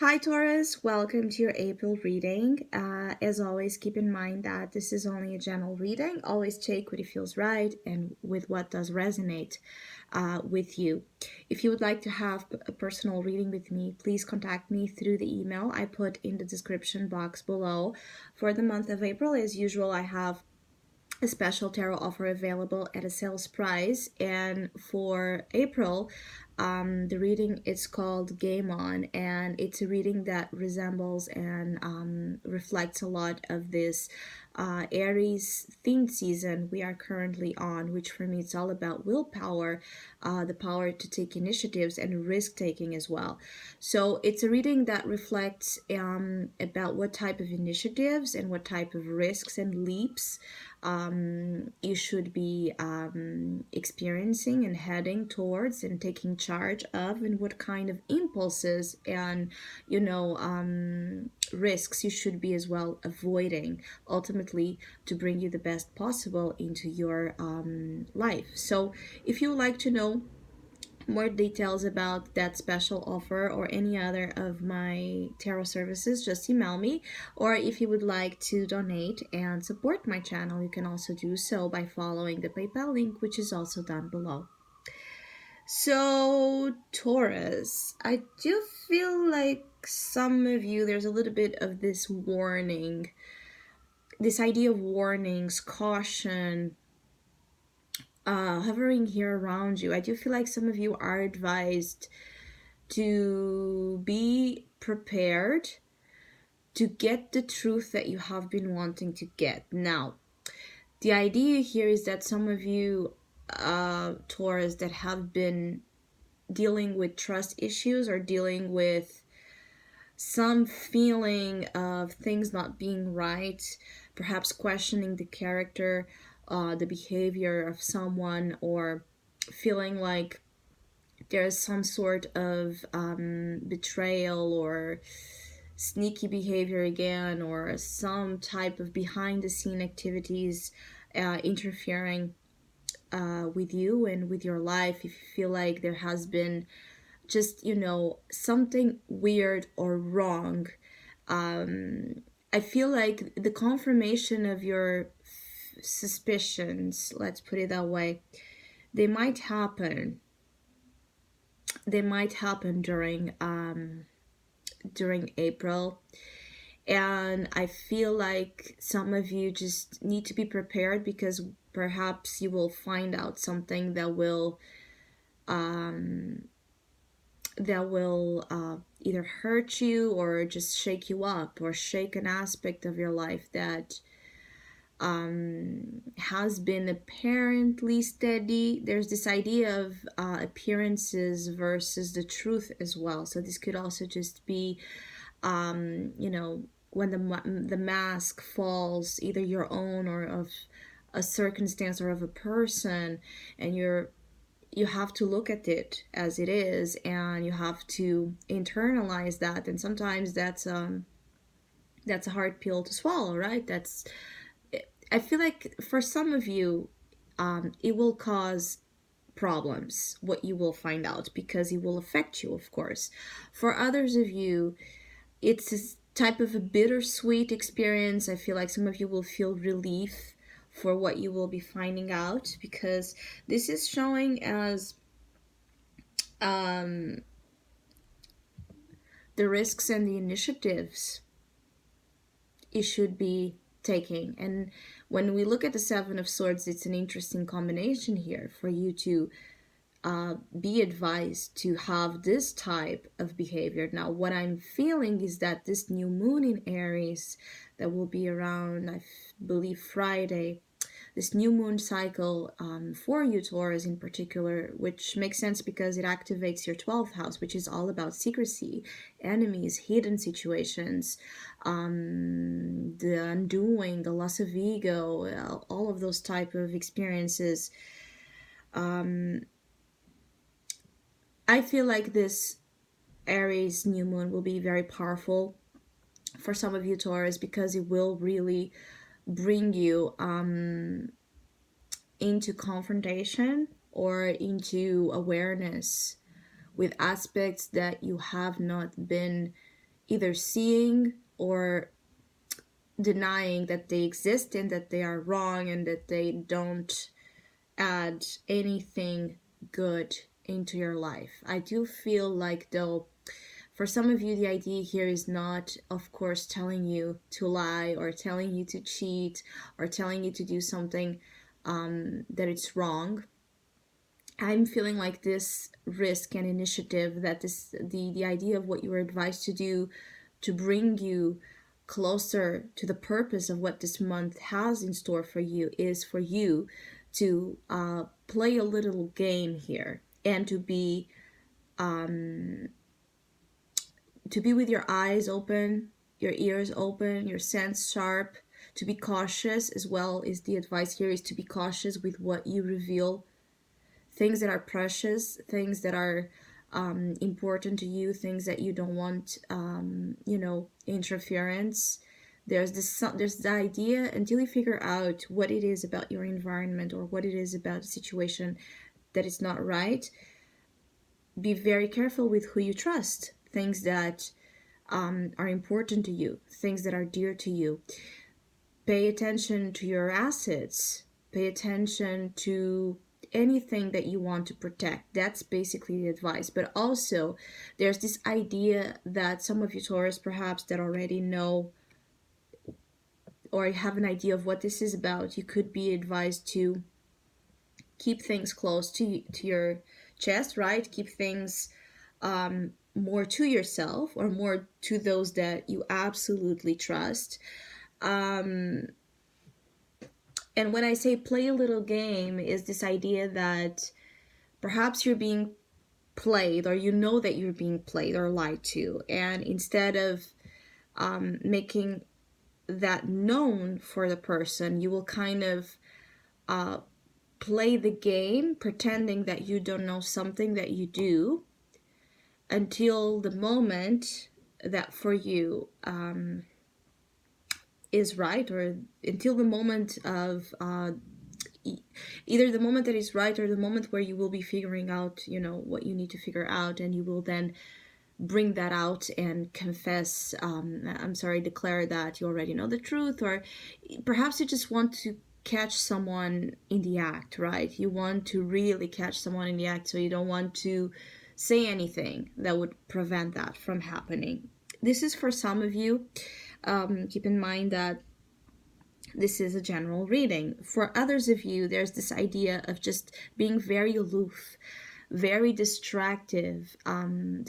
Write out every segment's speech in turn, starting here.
Hi Taurus, welcome to your April reading. As always, keep in mind that this is only a general reading. Always take what feels right and with what does resonate with you. If you would like to have a personal reading with me, please contact me through the email I put in the description box below. For the month of April, as usual, I have a special tarot offer available at a sales price, and for April the reading is called Game On, and it's a reading that resembles and reflects a lot of this Aries themed season we are currently on, which for me it's all about willpower, the power to take initiatives and risk taking as well. So it's a reading that reflects about what type of initiatives and what type of risks and leaps you should be experiencing and heading towards and taking charge of, and what kind of impulses and risks you should be as well avoiding, ultimately to bring you the best possible into your life. So if you would like to know more details about that special offer or any other of my tarot services, just email me. Or if you would like to donate and support my channel, you can also do so by following the PayPal link, which is also down below. So Taurus, I do feel like some of you, there's a little bit of this warning, this idea of warnings, caution, hovering here around you. I do feel like some of you are advised to be prepared to get the truth that you have been wanting to get. Now, the idea here is that some of you, Taurus, that have been dealing with trust issues or dealing with some feeling of things not being right, perhaps questioning the character, the behavior of someone, or feeling like there's some sort of betrayal or sneaky behavior again, or some type of behind the scene activities interfering with you and with your life. If you feel like there has been just, something weird or wrong, I feel like the confirmation of your suspicions, let's put it that way, they might happen. They might happen during April. And I feel like some of you just need to be prepared, because perhaps you will find out something that will either hurt you or just shake you up, or shake an aspect of your life that has been apparently steady. There's this idea of appearances versus the truth as well. So this could also just be, when the mask falls, either your own or of a circumstance or of a person, and you have to look at it as it is, and you have to internalize that. And sometimes that's a hard pill to swallow, right? I feel like for some of you, it will cause problems, what you will find out, because it will affect you, of course. For others of you, it's this type of a bittersweet experience. I feel like some of you will feel relief for what you will be finding out, because this is showing as the risks and the initiatives you should be taking. And when we look at the Seven of Swords, it's an interesting combination here for you to be advised to have this type of behavior. Now, what I'm feeling is that this new moon in Aries that will be around, I believe, Friday, this new moon cycle for you, Taurus in particular, which makes sense because it activates your 12th house, which is all about secrecy, enemies, hidden situations, the undoing, the loss of ego, all of those type of experiences. I feel like this Aries new moon will be very powerful for some of you, Taurus, because it will really bring you into confrontation or into awareness with aspects that you have not been either seeing or denying that they exist and that they are wrong and that they don't add anything good into your life. I do feel like, though, for some of you, the idea here is not, of course, telling you to lie or telling you to cheat or telling you to do something that it's wrong. I'm feeling like this risk and initiative, that the idea of what you were advised to do to bring you closer to the purpose of what this month has in store for you, is for you to play a little game here and to be with your eyes open, your ears open, your sense sharp, to be cautious as well. Is the advice here is to be cautious with what you reveal, things that are precious, things that are important to you, things that you don't want, interference. There's the idea, until you figure out what it is about your environment or what it is about the situation that is not right. Be very careful with who you trust. Things that are important to you, things that are dear to you. Pay attention to your assets. Pay attention to anything that you want to protect. That's basically the advice. But also, there's this idea that some of you Taurus, perhaps, that already know or have an idea of what this is about, you could be advised to keep things close to your chest, right? Keep things more to yourself or more to those that you absolutely trust. And when I say play a little game, is this idea that perhaps you're being played, or you know that you're being played or lied to, and instead of making that known for the person, you will kind of play the game pretending that you don't know something that you do, until the moment that for you is right, or until the moment of either the moment that is right or the moment where you will be figuring out, what you need to figure out, and you will then bring that out and confess, declare that you already know the truth, or perhaps you just want to catch someone in the act, right? You want to really catch someone in the act, so you don't want to say anything that would prevent that from happening. This is for some of you. Keep in mind that this is a general reading. For others of you, there's this idea of just being very aloof, very distracted, and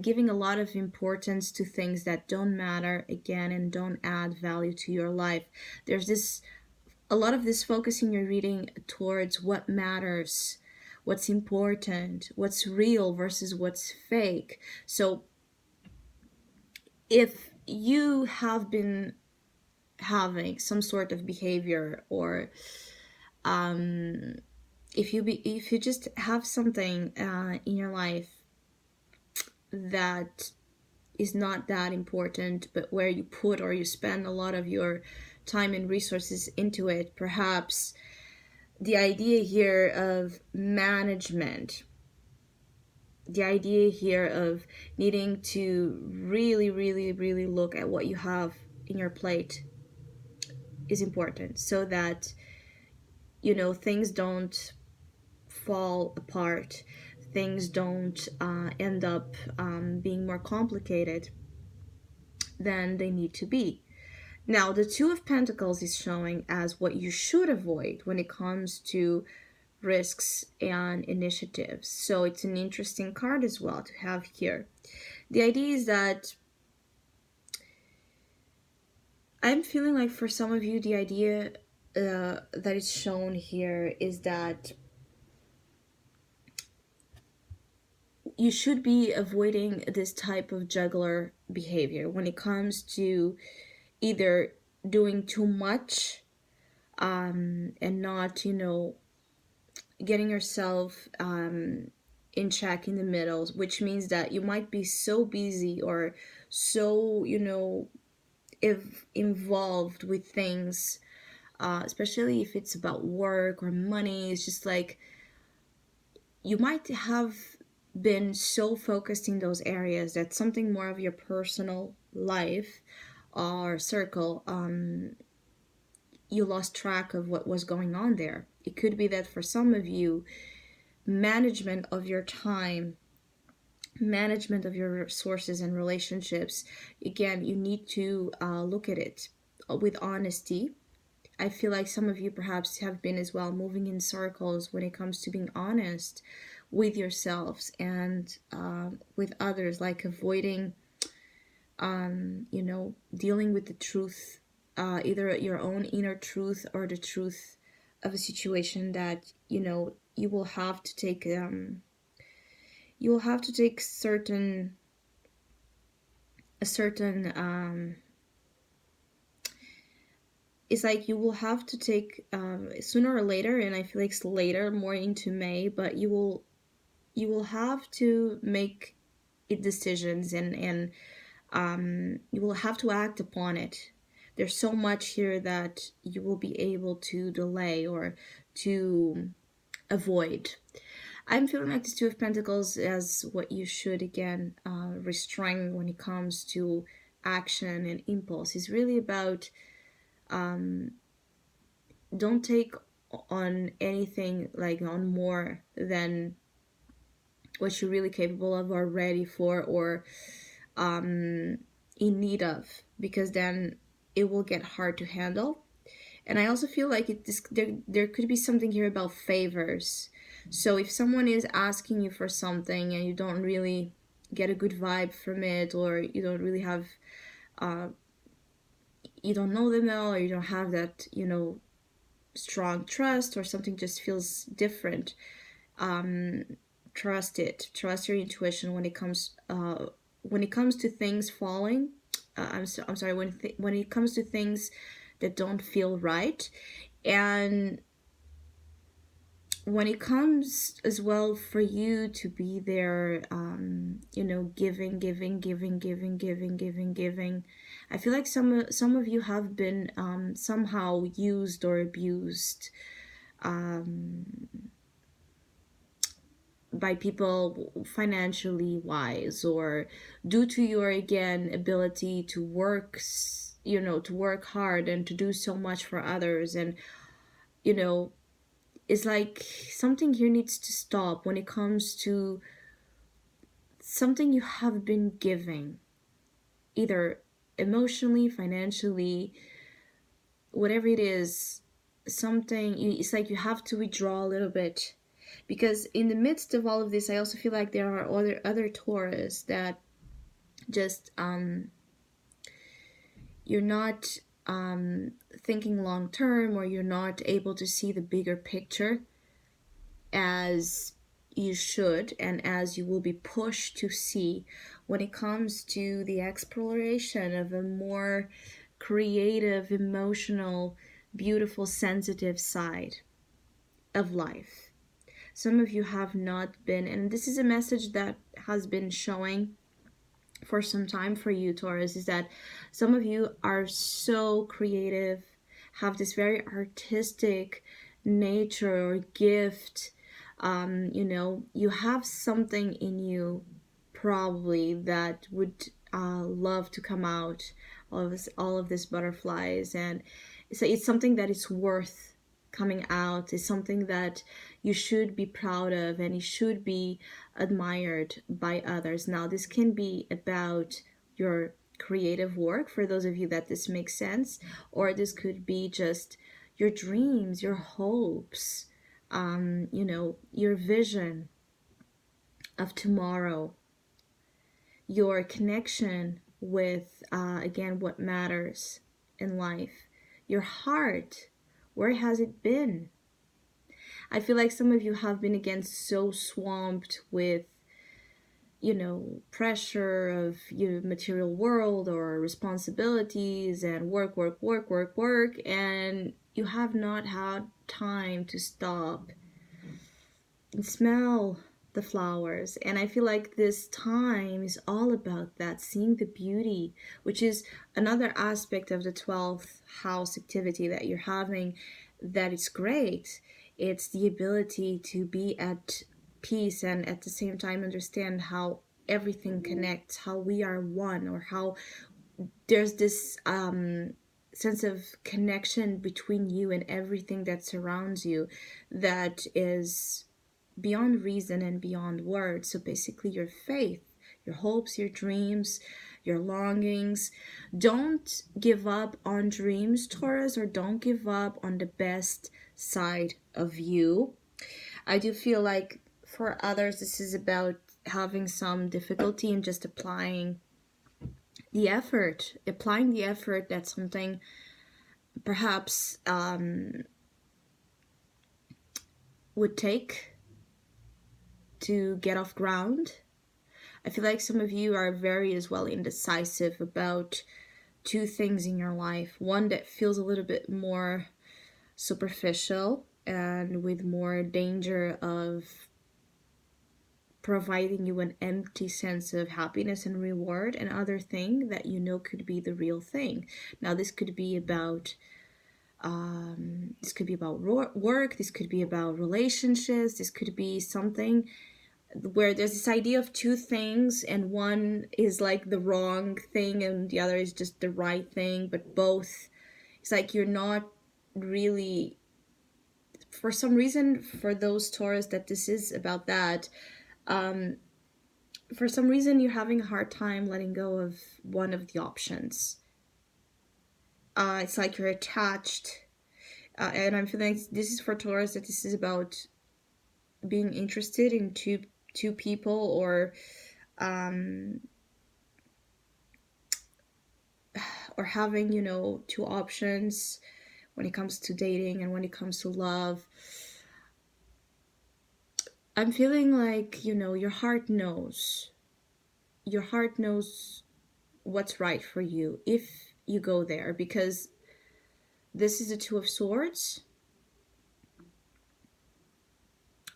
giving a lot of importance to things that don't matter, again, and don't add value to your life. There's a lot of this focus in your reading towards what matters, what's important, what's real versus what's fake. So if you have been having some sort of behavior, or if you just have something in your life that is not that important, but where you put or you spend a lot of your time and resources into it, perhaps the idea here of management, the idea here of needing to really, really, really look at what you have in your plate is important, so that things don't fall apart, things don't end up being more complicated than they need to be. Now, the Two of Pentacles is showing as what you should avoid when it comes to risks and initiatives. So it's an interesting card as well to have here. The idea is that I'm feeling like for some of you, the idea that is shown here is that you should be avoiding this type of juggler behavior when it comes to either doing too much and not, getting yourself in check in the middle, which means that you might be so busy or so, if involved with things, especially if it's about work or money. It's just like you might have been so focused in those areas that something more of your personal life or circle, you lost track of what was going on there. It could be that for some of you, management of your time, management of your resources and relationships, again, you need to look at it with honesty. I feel like some of you perhaps have been as well moving in circles when it comes to being honest with yourselves and with others, like avoiding, dealing with the truth, either your own inner truth or the truth of a situation that you will have to take. You will have to take a certain it's like you will have to take sooner or later, and I feel like it's later, more into May, but you will have to make it decisions, and you will have to act upon it. There's so much here that you will be able to delay or to avoid. I'm feeling like this Two of Pentacles as what you should, again, restrain when it comes to action and impulse. It's really about don't take on anything, like on more than what you're really capable of or ready for or in need of, because then it will get hard to handle. And I also feel like there could be something here about favors. So if someone is asking you for something and you don't really get a good vibe from it, or you don't really have you don't know them well, or you don't have that strong trust, or something just feels different, trust it. Trust your intuition when it comes to things falling. I'm sorry, when it comes to things that don't feel right, and when it comes as well for you to be there, giving. I feel like some of you have been somehow used or abused by people, financially wise, or due to your, again, ability to work, to work hard and to do so much for others. And you know it's like something here needs to stop when it comes to something you have been giving, either emotionally, financially, whatever it is. It's like you have to withdraw a little bit, because in the midst of all of this, I also feel like there are other Taurus that just you're not thinking long term, or you're not able to see the bigger picture as you should, and as you will be pushed to see when it comes to the exploration of a more creative, emotional, beautiful, sensitive side of life. Some of you have not been, and this is a message that has been showing for some time for you, Taurus, is that some of you are so creative, have this very artistic nature or gift. You have something in you probably that would love to come out, all of this butterflies, and it's something that is worth coming out. Is something that you should be proud of, and it should be admired by others. Now, this can be about your creative work, for those of you that this makes sense, or this could be just your dreams, your hopes, your vision of tomorrow, your connection with, again, what matters in life, your heart. Where has it been? I feel like some of you have been, again, so swamped with, pressure of your material world or responsibilities and work, and you have not had time to stop and smell the flowers. And I feel like this time is all about that, seeing the beauty, which is another aspect of the 12th house activity that you're having, that it's great. It's the ability to be at peace, and at the same time understand how everything connects, how we are one, or how there's this sense of connection between you and everything that surrounds you that is beyond reason and beyond words. So basically, your faith, your hopes, your dreams, your longings. Don't give up on dreams, Taurus, or don't give up on the best side of you. I do feel like for others, this is about having some difficulty in just applying the effort that something perhaps would take to get off ground. I feel like some of you are very as well indecisive about two things in your life. One that feels a little bit more superficial and with more danger of providing you an empty sense of happiness and reward, and other thing that you know could be the real thing. Now this could be about work, this could be about relationships, this could be something where there's this idea of two things and one is like the wrong thing and the other is just the right thing, but both, it's like you're not really, for some reason, for those Taurus that this is about that, for some reason you're having a hard time letting go of one of the options. It's like you're attached, and I'm feeling like this is for Taurus, that this is about being interested in two people, or having, two options when it comes to dating and when it comes to love. I'm feeling like, your heart knows. Your heart knows what's right for you if you go there, because this is the Two of Swords,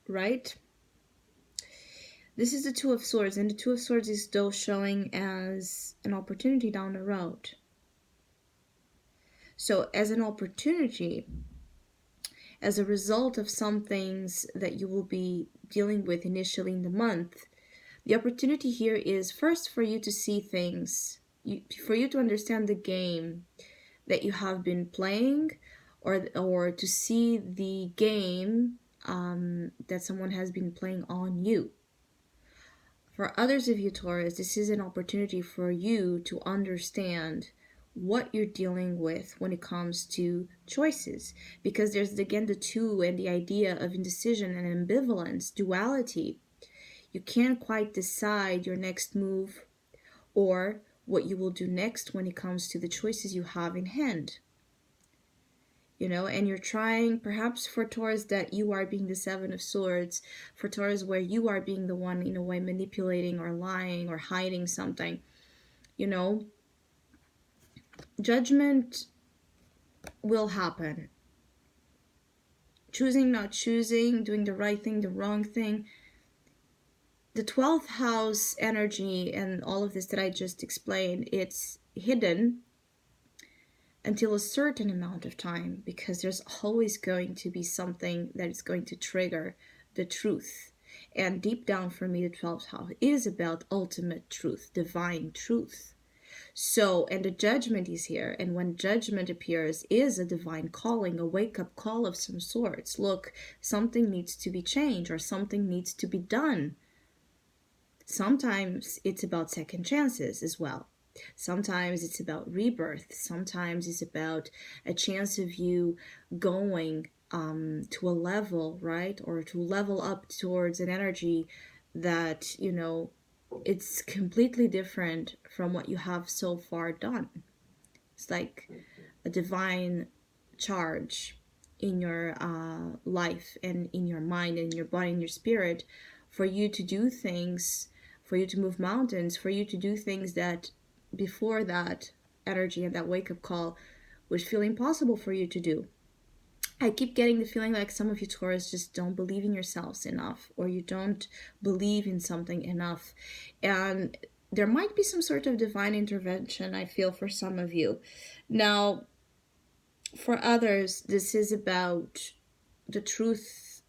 right? This is the Two of Swords, and the Two of Swords is though showing as an opportunity down the road. So as an opportunity, as a result of some things that you will be dealing with initially in the month, the opportunity here is first for you to see things, for you to understand the game that you have been playing, or to see the game that someone has been playing on you. For others of you, Taurus, this is an opportunity for you to understand what you're dealing with when it comes to choices. Because there's, again, the two and the idea of indecision and ambivalence, duality. You can't quite decide your next move or what you will do next when it comes to the choices you have in hand. And you're trying, perhaps for Taurus, that you are being the Seven of Swords, for Taurus where you are being the one in a way manipulating or lying or hiding something. Judgment will happen. Choosing, not choosing, doing the right thing, the wrong thing. The 12th house energy and all of this that I just explained, it's hidden until a certain amount of time, because there's always going to be something that is going to trigger the truth. And deep down for me, the 12th house is about ultimate truth, divine truth. So, and the judgment is here, and when judgment appears, is a divine calling, a wake-up call of some sorts. Look, something needs to be changed, or something needs to be done. Sometimes it's about second chances as well. Sometimes it's about rebirth. Sometimes it's about a chance of you going to a level, right? Or to level up towards an energy that, it's completely different from what you have so far done. It's like a divine charge in your life and in your mind and your body and your spirit for you to do things, for you to move mountains, for you to do things that before that energy and that wake-up call would feel impossible for you to do. I keep getting the feeling like some of you Taurus just don't believe in yourselves enough, or you don't believe in something enough. And there might be some sort of divine intervention, I feel, for some of you. Now, for others, this is about the truth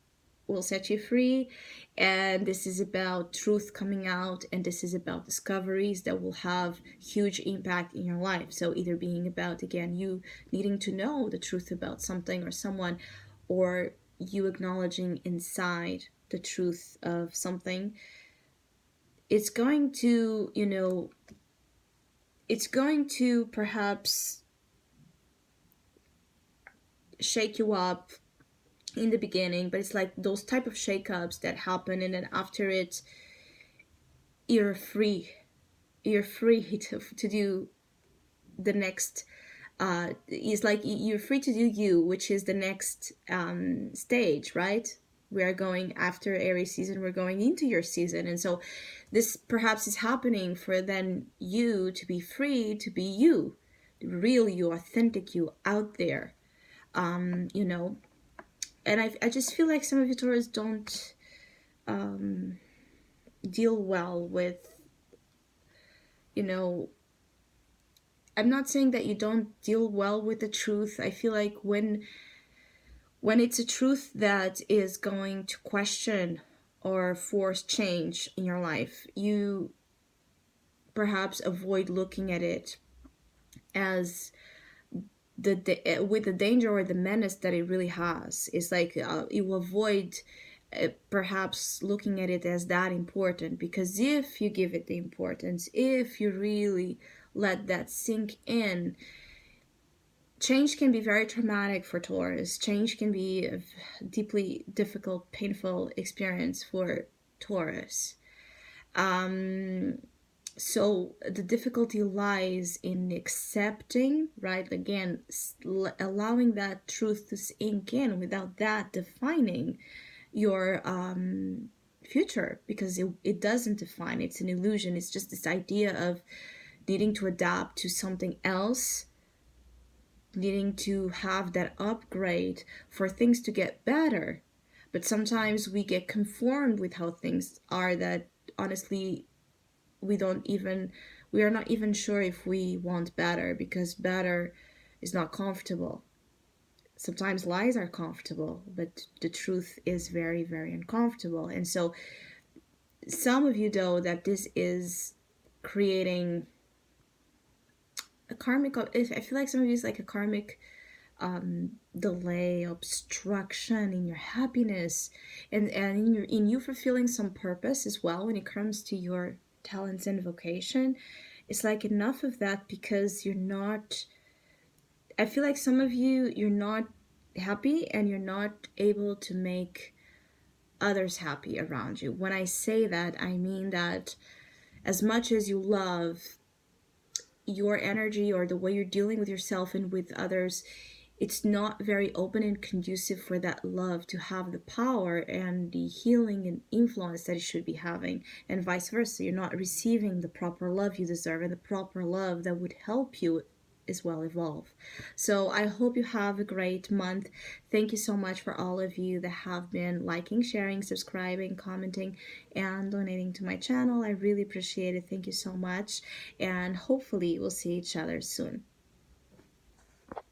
will set you free, and this is about truth coming out, and this is about discoveries that will have huge impact in your life. So either being about, again, you needing to know the truth about something or someone, or you acknowledging inside the truth of something. It's going to, it's going to perhaps shake you up in the beginning, but it's like those type of shakeups that happen, and then after it, you're free. You're free to do the next. It's like you're free to do you, which is the next stage, right? We are going after Aries season. We're going into your season, and so this perhaps is happening for then you to be free to be you, real you, authentic you out there. You know, and I just feel like some of you Taurus don't deal well with, you know, I'm not saying that you don't deal well with the truth. I feel like when it's a truth that is going to question or force change in your life, you perhaps avoid looking at it as with the danger or the menace that it really has. It's like you will avoid perhaps looking at it as that important, because if you give it the importance, if you really let that sink in, change can be very traumatic for Taurus. Change can be a deeply difficult, painful experience for Taurus. So the difficulty lies in accepting, right? Again, allowing that truth to sink in without that defining your future, because it doesn't define. It's an illusion. It's just this idea of needing to adapt to something else, needing to have that upgrade for things to get better. But sometimes we get conformed with how things are, that honestly we are not even sure if we want better, because better is not comfortable. Sometimes lies are comfortable, but the truth is very, very uncomfortable. And so some of you, though, that this is creating a karmic, I feel like some of you is like a karmic delay, obstruction in your happiness, and in you fulfilling some purpose as well when it comes to your talents and vocation. It's like enough of that, because you're not, I feel like some of you, you're not happy and you're not able to make others happy around you. When I say that, I mean that as much as you love your energy or the way you're dealing with yourself and with others, it's not very open and conducive for that love to have the power and the healing and influence that it should be having, and vice versa. You're not receiving the proper love you deserve and the proper love that would help you as well evolve. So I hope you have a great month. Thank you so much for all of you that have been liking, sharing, subscribing, commenting, and donating to my channel. I really appreciate it. Thank you so much, and hopefully we'll see each other soon.